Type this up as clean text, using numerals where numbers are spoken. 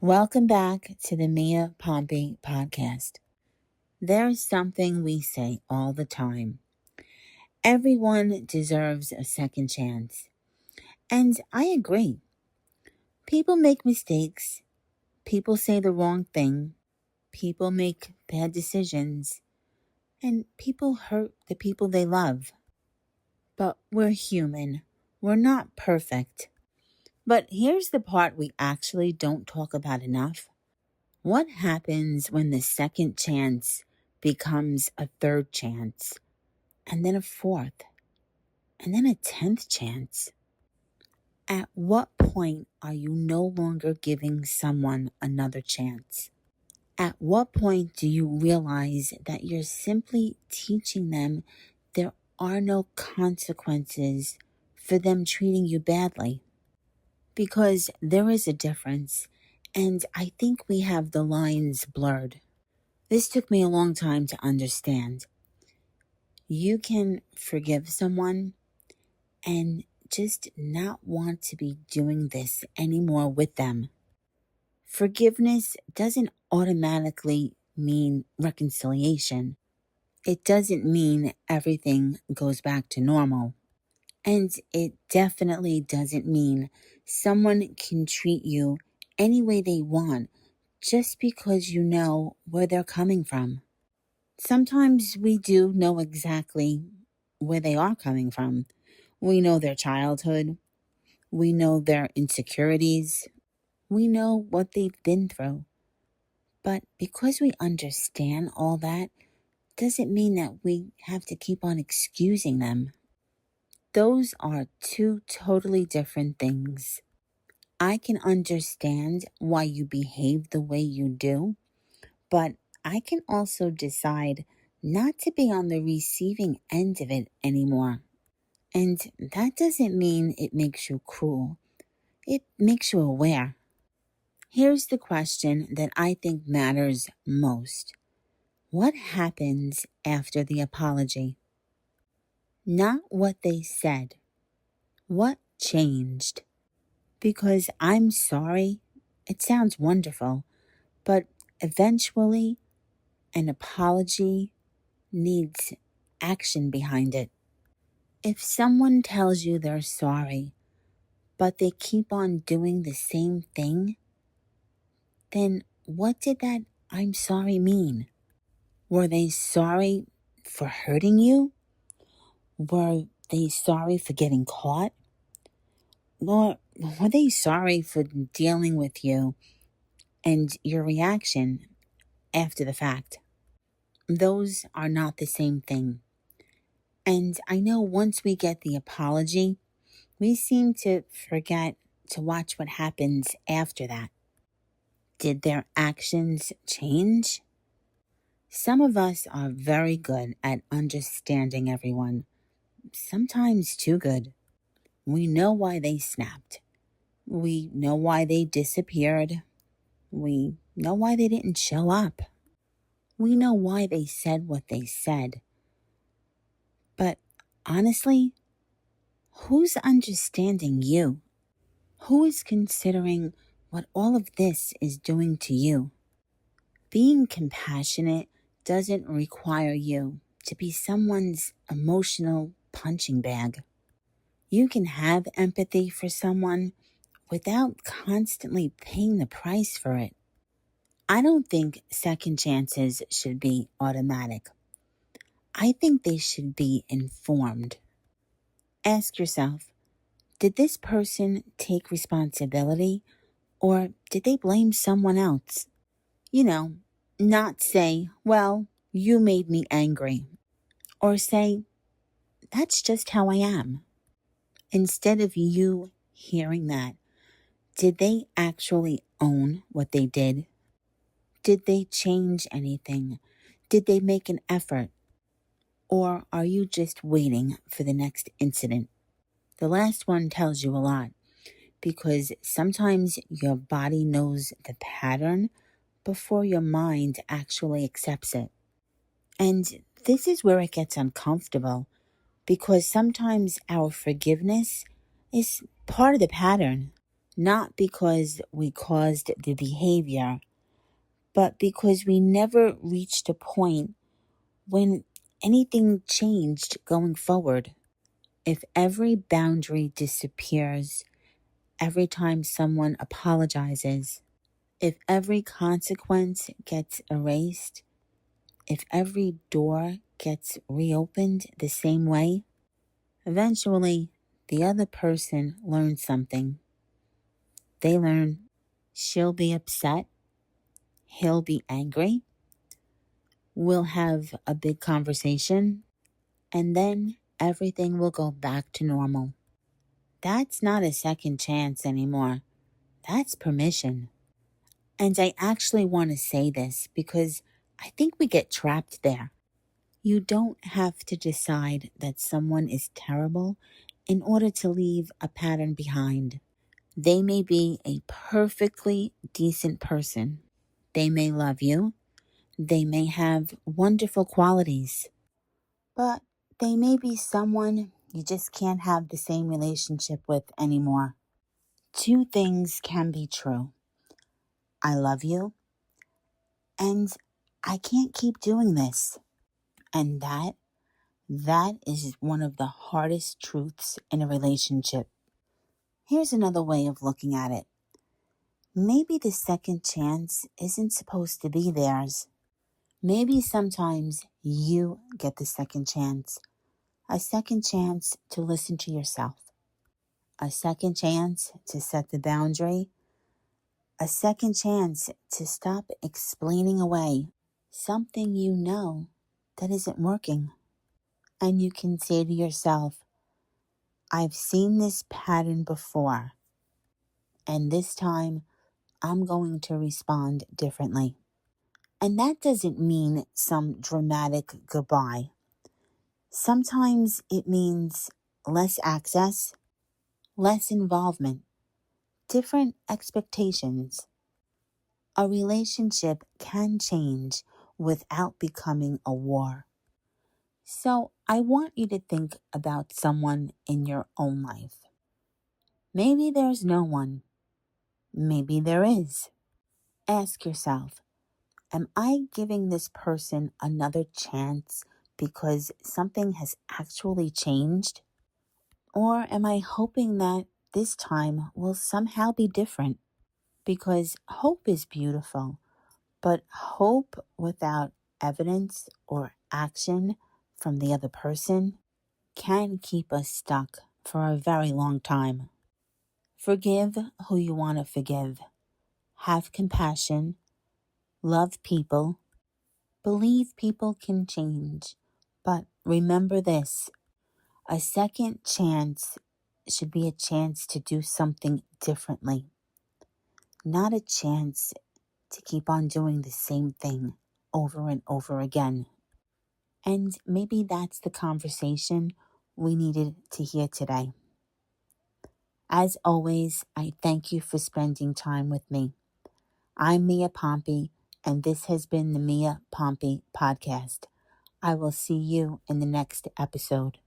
Welcome back to the Mia Pompey podcast. There's something we say all the time. Everyone deserves a second chance. And I agree. People make mistakes. People say the wrong thing. People make bad decisions. And people hurt the people they love. But we're human. We're not perfect. But here's the part we actually don't talk about enough. What happens when the second chance becomes a third chance, and then a fourth, and then a 10th chance? At what point are you no longer giving someone another chance? At what point do you realize that you're simply teaching them there are no consequences for them treating you badly? Because there is a difference, and I think we have the lines blurred. This took me a long time to understand. You can forgive someone and just not want to be doing this anymore with them. Forgiveness doesn't automatically mean reconciliation. It doesn't mean everything goes back to normal. And it definitely doesn't mean someone can treat you any way they want just because you know where they're coming from. Sometimes we do know exactly where they are coming from. We know their childhood. We know their insecurities. We know what they've been through. But because we understand all that, doesn't mean that we have to keep on excusing them. Those are two totally different things. I can understand why you behave the way you do, but I can also decide not to be on the receiving end of it anymore. And that doesn't mean it makes you cruel. It makes you aware. Here's the question that I think matters most. What happens after the apology? Not what they said. What changed? Because I'm sorry, it sounds wonderful, but eventually an apology needs action behind it. If someone tells you they're sorry, but they keep on doing the same thing, then what did that I'm sorry mean? Were they sorry for hurting you? Were they sorry for getting caught? Or were they sorry for dealing with you and your reaction after the fact? Those are not the same thing. And I know once we get the apology, we seem to forget to watch what happens after that. Did their actions change? Some of us are very good at understanding everyone, sometimes too good. We know why they snapped. We know why they disappeared. We know why they didn't show up. We know why they said what they said. But honestly, who's understanding you? Who is considering what all of this is doing to you? Being compassionate doesn't require you to be someone's emotional punching bag. You can have empathy for someone without constantly paying the price for it. I don't think second chances should be automatic. I think they should be informed. Ask yourself, did this person take responsibility or did they blame someone else? Not say, well, you made me angry, or say, that's just how I am. Instead of you hearing that, did they actually own what they did? Did they change anything? Did they make an effort? Or are you just waiting for the next incident? The last one tells you a lot because sometimes your body knows the pattern before your mind actually accepts it. And this is where it gets uncomfortable because sometimes our forgiveness is part of the pattern, not because we caused the behavior, but because we never reached a point when anything changed going forward. If every boundary disappears every time someone apologizes, if every consequence gets erased, if every door gets reopened the same way, eventually the other person learns something. They learn she'll be upset, he'll be angry, we'll have a big conversation, and then everything will go back to normal. That's not a second chance anymore. That's permission. And I actually want to say this because I think we get trapped there. You don't have to decide that someone is terrible in order to leave a pattern behind. They may be a perfectly decent person. They may love you. They may have wonderful qualities. But they may be someone you just can't have the same relationship with anymore. Two things can be true. I love you, and I can't keep doing this. And that is one of the hardest truths in a relationship. Here's another way of looking at it. Maybe the second chance isn't supposed to be theirs. Maybe sometimes you get the second chance. A second chance to listen to yourself. A second chance to set the boundary. A second chance to stop explaining away something you know that isn't working. And you can say to yourself, I've seen this pattern before, and this time I'm going to respond differently. And that doesn't mean some dramatic goodbye. Sometimes it means less access, less involvement, different expectations. A relationship can change without becoming a war. So I want you to think about someone in your own life. Maybe there's no one. Maybe there is. Ask yourself, am I giving this person another chance because something has actually changed? Or am I hoping that this time will somehow be different? Because hope is beautiful, but hope without evidence or action from the other person can keep us stuck for a very long time. Forgive who you want to forgive. Have compassion. Love people. Believe people can change. But remember this, a second chance should be a chance to do something differently, not a chance to keep on doing the same thing over and over again. And maybe that's the conversation we needed to hear today. As always, I thank you for spending time with me. I'm Mia Pompey, and this has been the Mia Pompey Podcast. I will see you in the next episode.